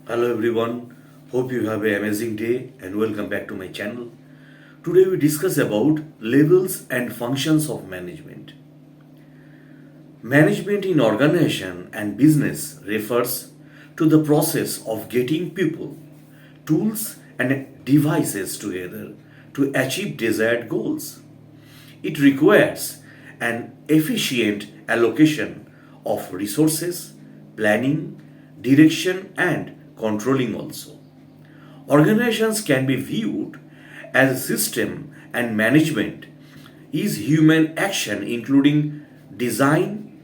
Hello everyone, hope you have an amazing day and welcome back to my channel. Today we discuss about levels and functions of management. Management in organization and business refers to the process of getting people, tools and devices together to achieve desired goals. It requires an efficient allocation of resources, planning, direction, and controlling also. Organizations can be viewed as a system, and management is human action, including design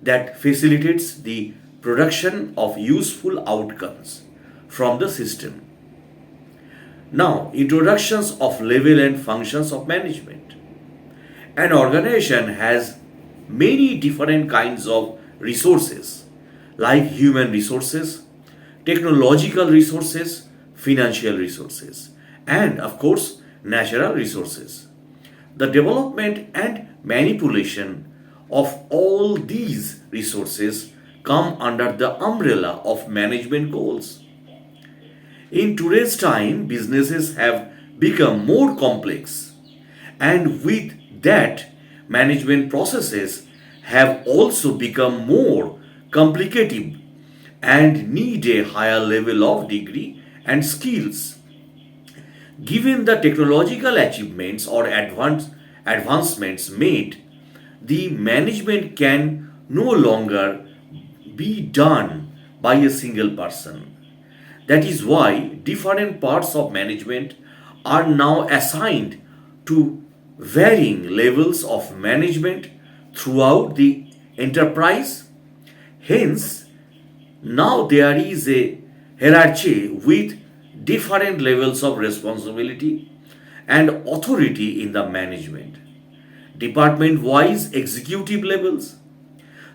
that facilitates the production of useful outcomes from the system. Now, introductions of level and functions of management. An organization has many different kinds of resources like human resources, technological resources, financial resources, and of course, natural resources. The development and manipulation of all these resources come under the umbrella of management goals. In today's time, businesses have become more complex, and with that, management processes have also become more complicated and need a higher level of degree and skills. Given the technological achievements or advancements made, the management can no longer be done by a single person. That is why different parts of management are now assigned to varying levels of management throughout the enterprise. Hence, now there is a hierarchy with different levels of responsibility and authority in the management. Department wise executive levels.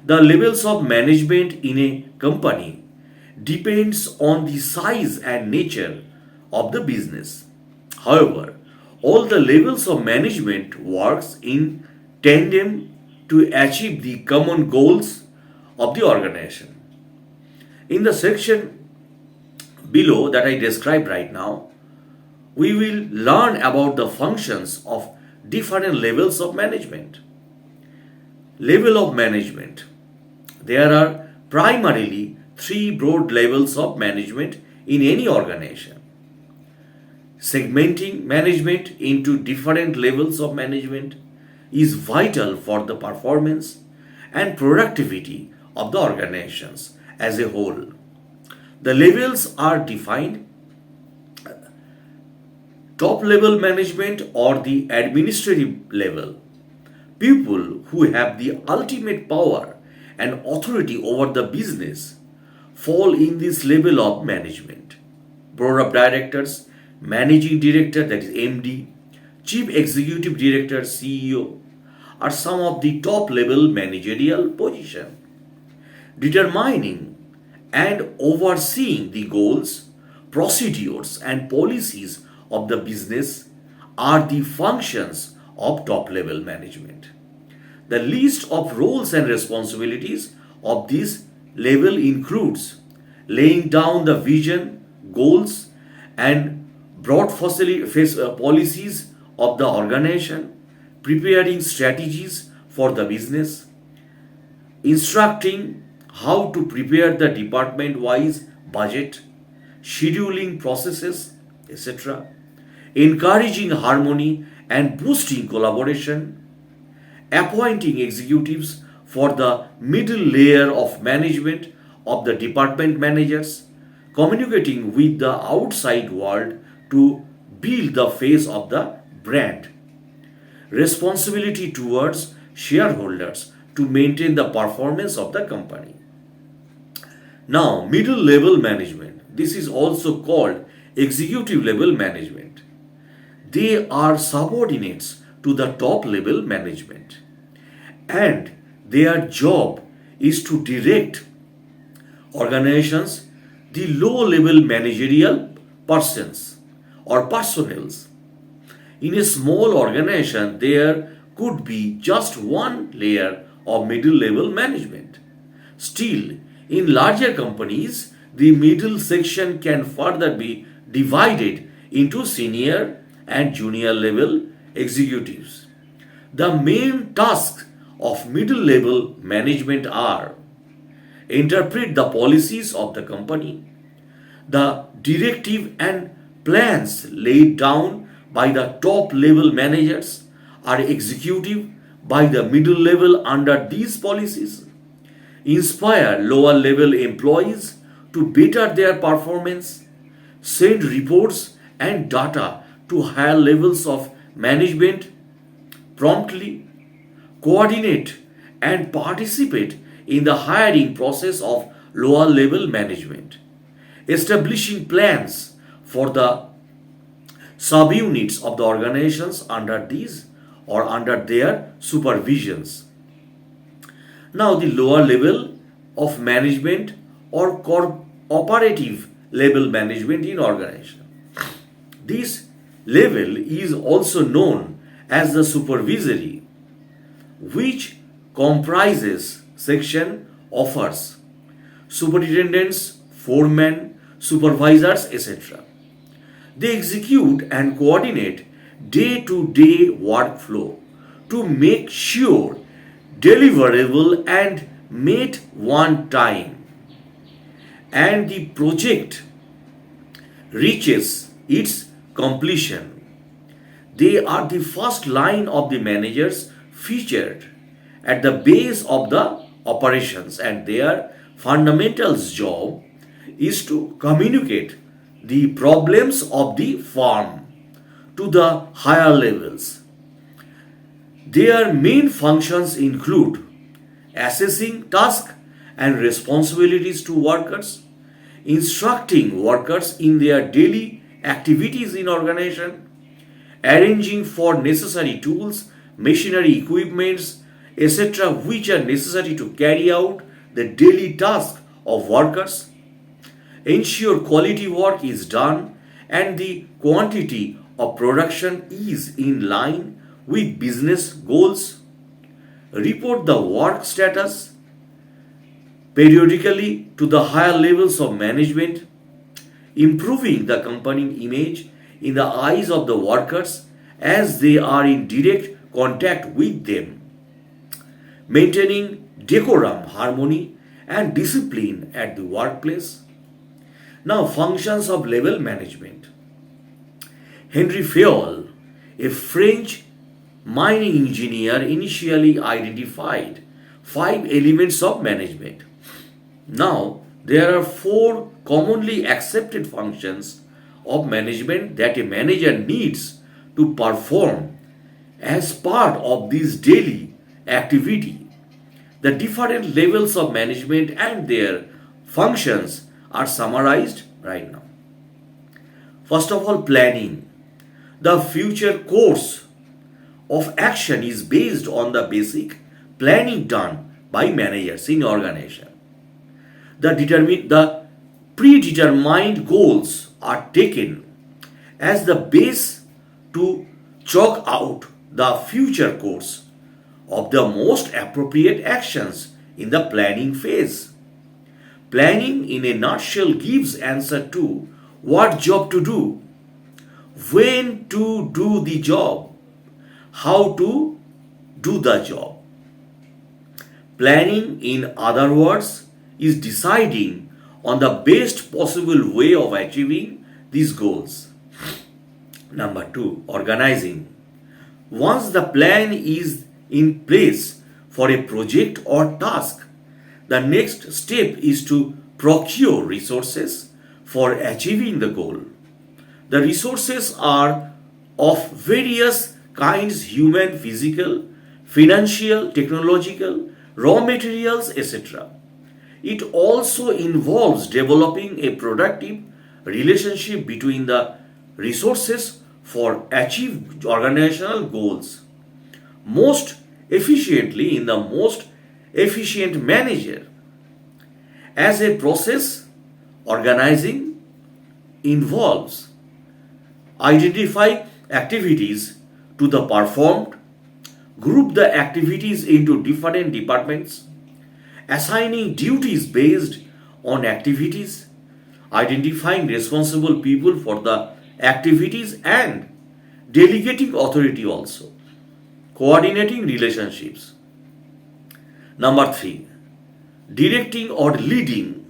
The levels of management in a company depends on the size and nature of the business. However, all the levels of management works in tandem to achieve the common goals of the organization. In the section below that I described right now, we will learn about the functions of different levels of management. Level of management. There are primarily three broad levels of management in any organization. Segmenting management into different levels of management is vital for the performance and productivity of the organizations as a whole. The levels are defined: top level management or the administrative level. People who have the ultimate power and authority over the business fall in this level of management. Board of directors, managing director, that is MD, chief executive director, CEO, are some of the top level managerial position. Determining and overseeing the goals, procedures, and policies of the business are the functions of top level management. The list of roles and responsibilities of this level includes laying down the vision, goals, and broad policies of the organization, preparing strategies for the business, instructing how to prepare the department wise budget, scheduling processes, etc., encouraging harmony and boosting collaboration, appointing executives for the middle layer of management of the department managers, communicating with the outside world to build the face of the brand, responsibility towards shareholders to maintain the performance of the company. Now, middle level management. This is also called executive level management. They are subordinates to the top level management, and their job is to direct organizations, the low level managerial persons or personnels. In a small organization, there could be just one layer of middle level management. Still, in larger companies, The middle section can further be divided into senior and junior level executives. The main tasks of middle level management are: interpret the policies of the company, the directive and plans laid down by the top level managers are executed by the middle level under these policies, inspire lower level employees to better their performance, send reports and data to higher levels of management promptly, coordinate and participate in the hiring process of lower level management, establishing plans for the subunits of the organizations under these or under their supervisions. Now, the lower level of management or operative level management in organization. This level is also known as the supervisory, which comprises section offers, superintendents, foremen, supervisors, etc. They execute and coordinate day-to-day workflow to make sure deliverable and met one time and the project reaches its completion. They are the first line of the managers featured at the base of the operations, and their fundamental job is to communicate the problems of the firm to the higher levels. Their main functions include assessing tasks and responsibilities to workers, instructing workers in their daily activities in organization, arranging for necessary tools, machinery, equipments, etc., which are necessary to carry out the daily task of workers, ensure quality work is done and the quantity of production is in line with business goals, report the work status periodically to the higher levels of management, improving the company image in the eyes of the workers as they are in direct contact with them, maintaining decorum, harmony, and discipline at the workplace. Now, functions of level management. Henry Fayol, a French mining engineer, initially identified 5 elements of management. Now, there are 4 commonly accepted functions of management that a manager needs to perform as part of this daily activity. The different levels of management and their functions are summarized right now. First of all, planning. The future course of action is based on the basic planning done by managers in organization. The predetermined goals are taken as the base to chalk out the future course of the most appropriate actions in the planning phase. Planning in a nutshell gives answer to what job to do, when to do the job, how to do the job. Planning, in other words, is deciding on the best possible way of achieving these goals. Number 2, organizing. Once the plan is in place for a project or task, the next step is to procure resources for achieving the goal. The resources are of various kinds: human, physical, financial, technological, raw materials, etc. It also involves developing a productive relationship between the resources for achieve organizational goals most efficiently in the most efficient manager. As a process, organizing involves identify activities to the performed, group the activities into different departments, assigning duties based on activities, identifying responsible people for the activities and delegating authority also, coordinating relationships. Number 3, directing or leading.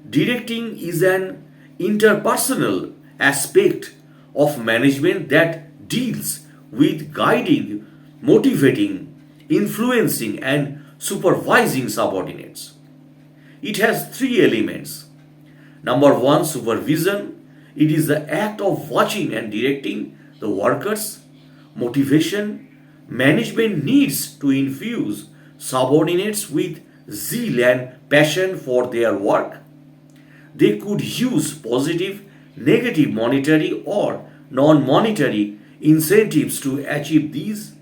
Directing is an interpersonal aspect of management that deals with guiding, motivating, influencing, and supervising subordinates. It has three elements. Number 1, supervision. It is the act of watching and directing the workers. Motivation. Management needs to infuse subordinates with zeal and passion for their work. They could use positive, negative monetary or non-monetary incentives to achieve these.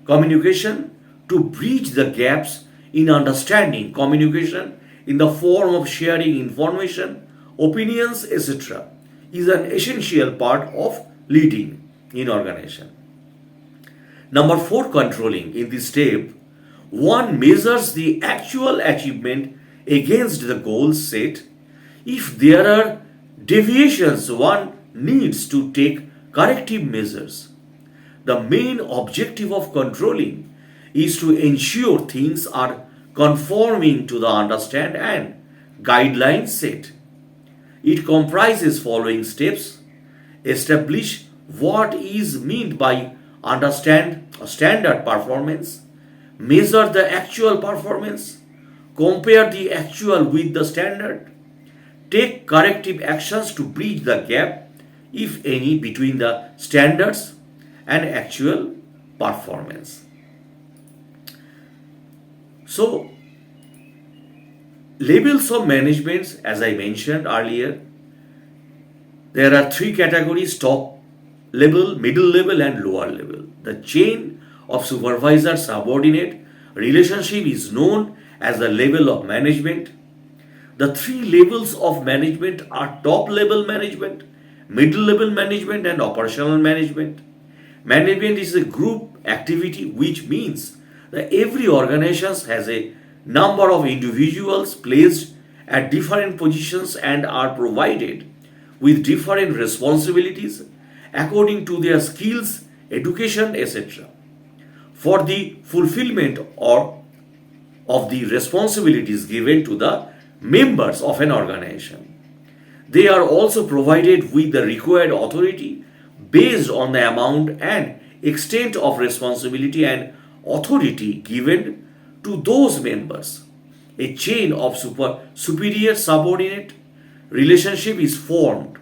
Communication, to bridge the gaps in understanding. Communication in the form of sharing information, opinions, etc., is an essential part of leading in organization. Number 4, controlling. In this step, one measures the actual achievement against the goals set. If there are deviations, one needs to take corrective measures. The main objective of controlling is to ensure things are conforming to the understand and guidelines set. It comprises following steps: establish what is meant by understand standard performance, measure the actual performance, compare the actual with the standard, take corrective actions to bridge the gap, if any, between the standards and actual performance. So, levels of management, as I mentioned earlier, there are three categories: top level, middle level, and lower level. The chain of supervisor subordinate relationship is known as the level of management. The three levels of management are top level management, middle level management, and operational management. Management is a group activity, which means that every organization has a number of individuals placed at different positions and are provided with different responsibilities according to their skills, education, etc. for the fulfillment or of the responsibilities given to the members of an organization. They are also provided with the required authority based on the amount and extent of responsibility and authority given to those members. A chain of superior subordinate relationship is formed.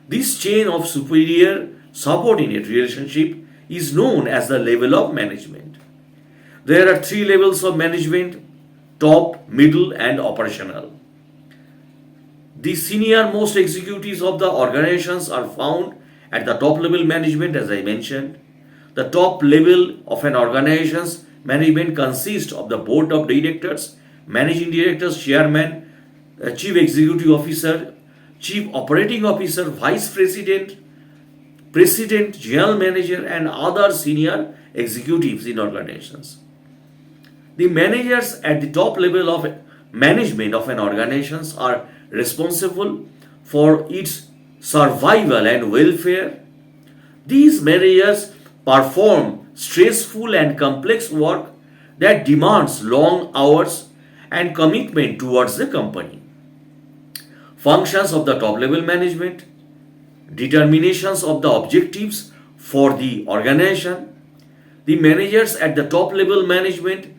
This chain of superior subordinate relationship is known as the level of management. There are three levels of management: top, middle, and operational. The senior most executives of the organizations are found at the top level management, as I mentioned. The top level of an organization's management consists of the board of directors, managing directors, chairman, chief executive officer, chief operating officer, vice president, president, general manager, and other senior executives in organizations. The managers at the top level of management of an organization are responsible for its survival and welfare. These managers perform stressful and complex work that demands long hours and commitment towards the company. Functions of the top level management: determinations of the objectives for the organization. The managers at the top level management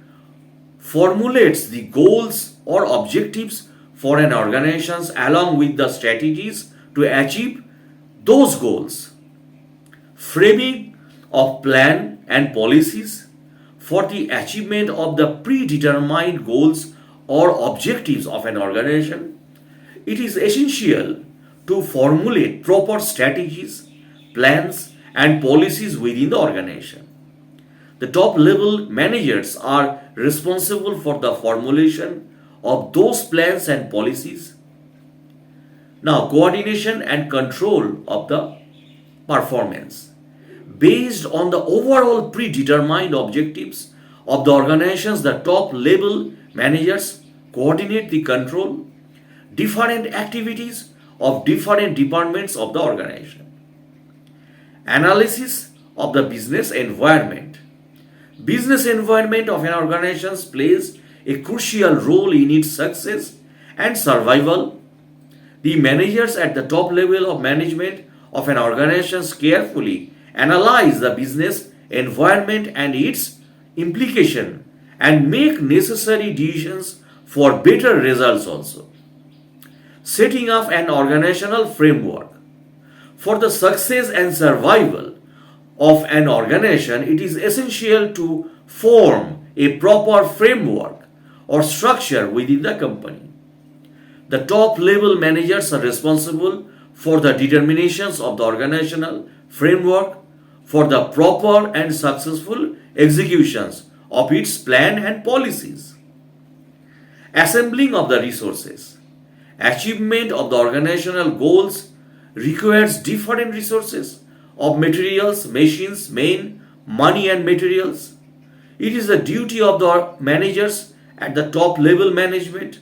formulates the goals or objectives for an organization along with the strategies to achieve those goals. Framing of plan and policies for the achievement of the predetermined goals or objectives of an organization. It is essential to formulate proper strategies, plans, and policies within the organization. The top level managers are responsible for the formulation of those plans and policies. Now, coordination and control of the performance. Based on the overall predetermined objectives of the organizations, the top level managers coordinate the control different activities of different departments of the organization. Analysis of the business environment. Business environment of an organization plays a crucial role in its success and survival. The managers at the top level of management of an organization carefully analyze the business environment and its implication and make necessary decisions for better results also. Setting up an organizational framework. For the success and survival of an organization, it is essential to form a proper framework or structure within the company. The top level managers are responsible for the determinations of the organizational framework for the proper and successful executions of its plan and policies. Assembling of the resources. Achievement of the organizational goals requires different resources of materials, machines, money and materials. It is the duty of the managers at the top level management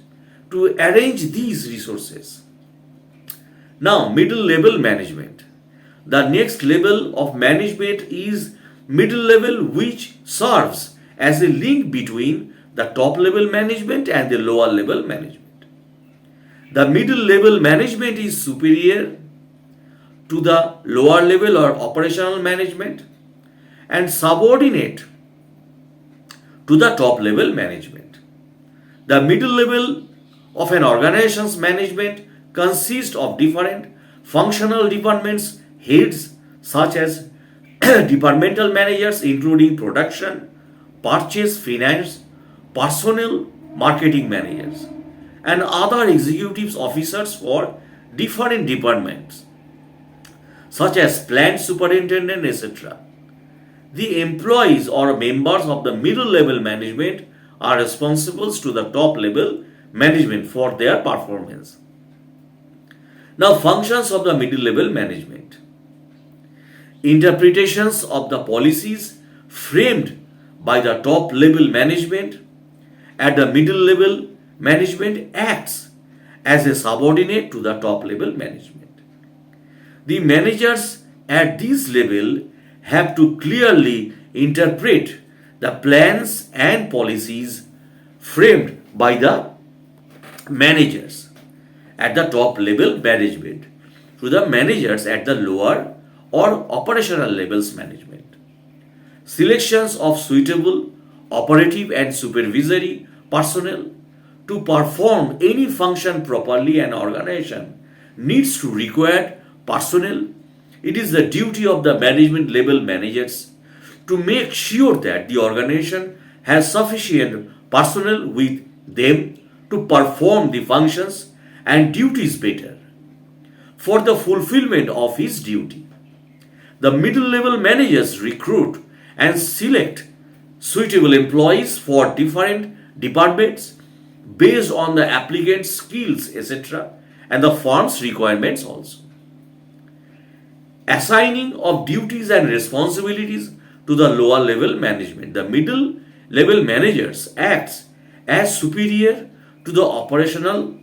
to arrange these resources. Now, middle level management. The next level of management is middle level, which serves as a link between the top level management and the lower level management. The middle level management is superior to the lower level or operational management and subordinate to the top level management. The middle level of an organization's management consists of different functional departments, heads such as departmental managers including production, purchase, finance, personnel, marketing managers, and other executives officers for different departments such as plant superintendent, etc. The employees or members of the middle level management are responsible to the top level management for their performance. Now, functions of the middle level management. Interpretations of the policies framed by the top level management at the middle level management acts as a subordinate to the top level management. The managers at this level have to clearly interpret the plans and policies framed by the managers at the top level management to the managers at the lower or operational levels management. Selections of suitable operative and supervisory personnel to perform any function properly an organization needs to require personnel. It is the duty of the management level managers to make sure that the organization has sufficient personnel with them to perform the functions and duties better for the fulfillment of his duty. The middle level managers recruit and select suitable employees for different departments based on the applicant's skills, etc., and the firm's requirements also. Assigning of duties and responsibilities to the lower level management. The middle level managers acts as superior to the operational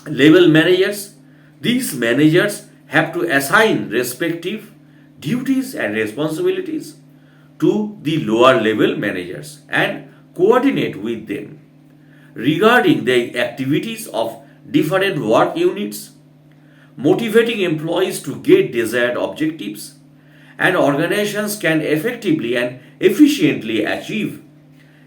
level managers. These managers have to assign respective duties and responsibilities to the lower level managers and coordinate with them regarding the activities of different work units, motivating employees to get desired objectives, and organizations can effectively and efficiently achieve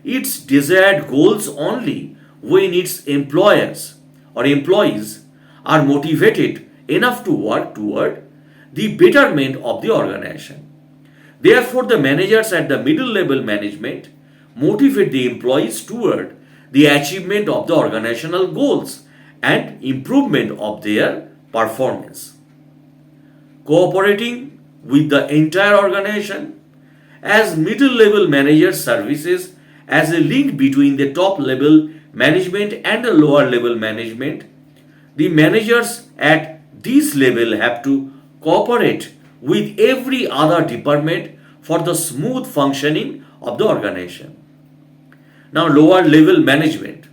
its desired goals only when its employers or employees are motivated enough to work toward the betterment of the organization. Therefore, the managers at the middle level management motivate the employees toward the achievement of the organizational goals and improvement of their performance. Cooperating with the entire organization as middle level manager services as a link between the top level management and the lower level management. The managers at this level have to cooperate with every other department for the smooth functioning of the organization. Now, lower level management.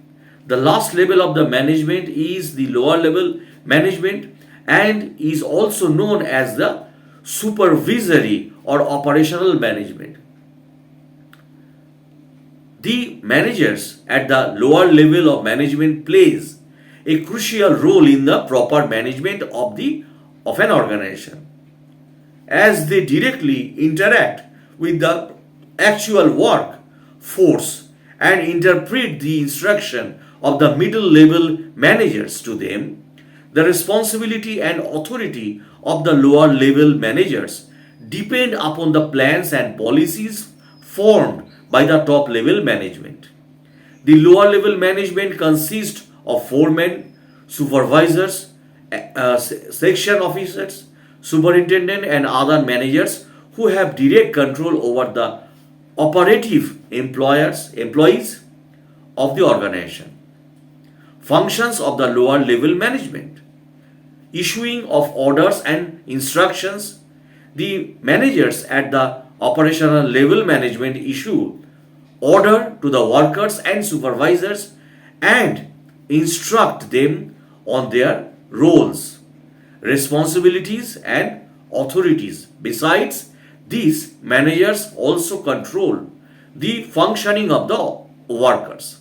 The last level of the management is the lower level management, and is also known as the supervisory or operational management. The managers at the lower level of management plays a crucial role in the proper management of an organization, as they directly interact with the actual work force and interpret the instruction of the middle level managers to them. The responsibility and authority of the lower level managers depend upon the plans and policies formed by the top level management. The lower level management consists of foremen, supervisors, section officers, superintendent, and other managers who have direct control over the operative employees of the organization. Functions of the lower level management: issuing of orders and instructions. The managers at the operational level management issue order to the workers and supervisors and instruct them on their roles, responsibilities, and authorities. Besides, these managers also control the functioning of the workers.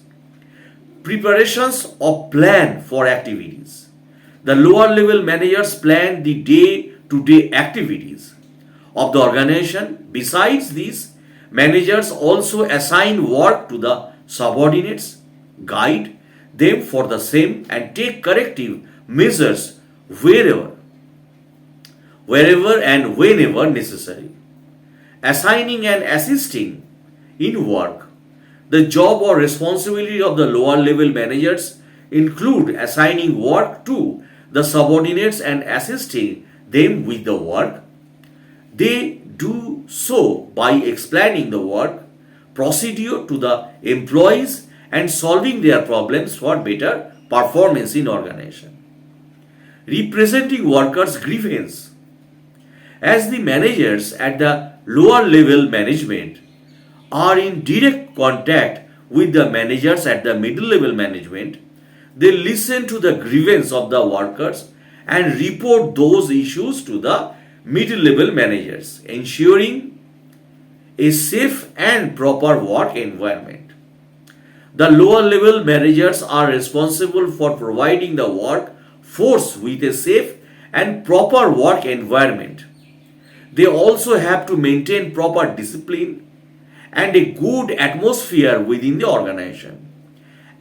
Preparations of plan for activities. The lower level managers plan the day-to-day activities of the organization. Besides these, managers also assign work to the subordinates, guide them for the same, and take corrective measures wherever and whenever necessary. Assigning and assisting in work. The job or responsibility of the lower level managers include assigning work to the subordinates and assisting them with the work. They do so by explaining the work procedure to the employees and solving their problems for better performance in organization. Representing workers' grievance. As the managers at the lower level management are in direct contact with the managers at the middle level management, they listen to the grievance of the workers and report those issues to the middle level managers, ensuring a safe and proper work environment. The lower level managers are responsible for providing the work force with a safe and proper work environment. They also have to maintain proper discipline and a good atmosphere within the organization,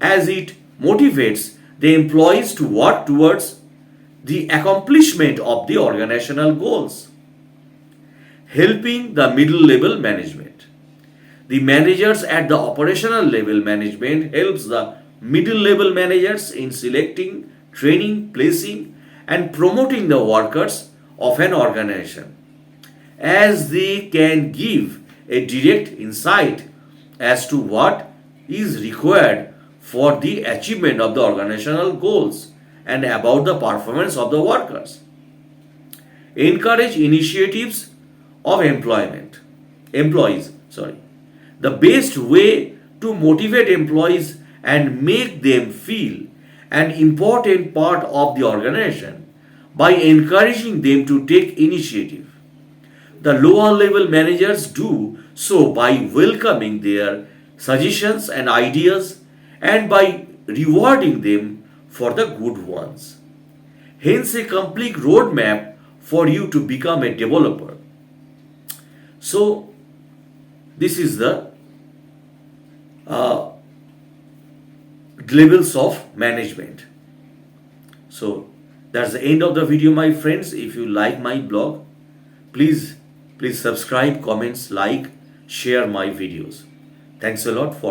as it motivates the employees to work towards the accomplishment of the organizational goals. Helping the middle level management. The managers at the operational level management helps the middle level managers in selecting, training, placing, and promoting the workers of an organization, as they can give a direct insight as to what is required for the achievement of the organizational goals and about the performance of the workers. Encourage initiatives of employees. The best way to motivate employees and make them feel an important part of the organization by encouraging them to take initiative. The lower level managers do so by welcoming their suggestions and ideas and by rewarding them for the good ones. Hence, a complete roadmap for you to become a developer. So, this is the levels of management. So, that's the end of the video, my friends. If you like my blog, please subscribe, comments, like, share my videos. Thanks a lot for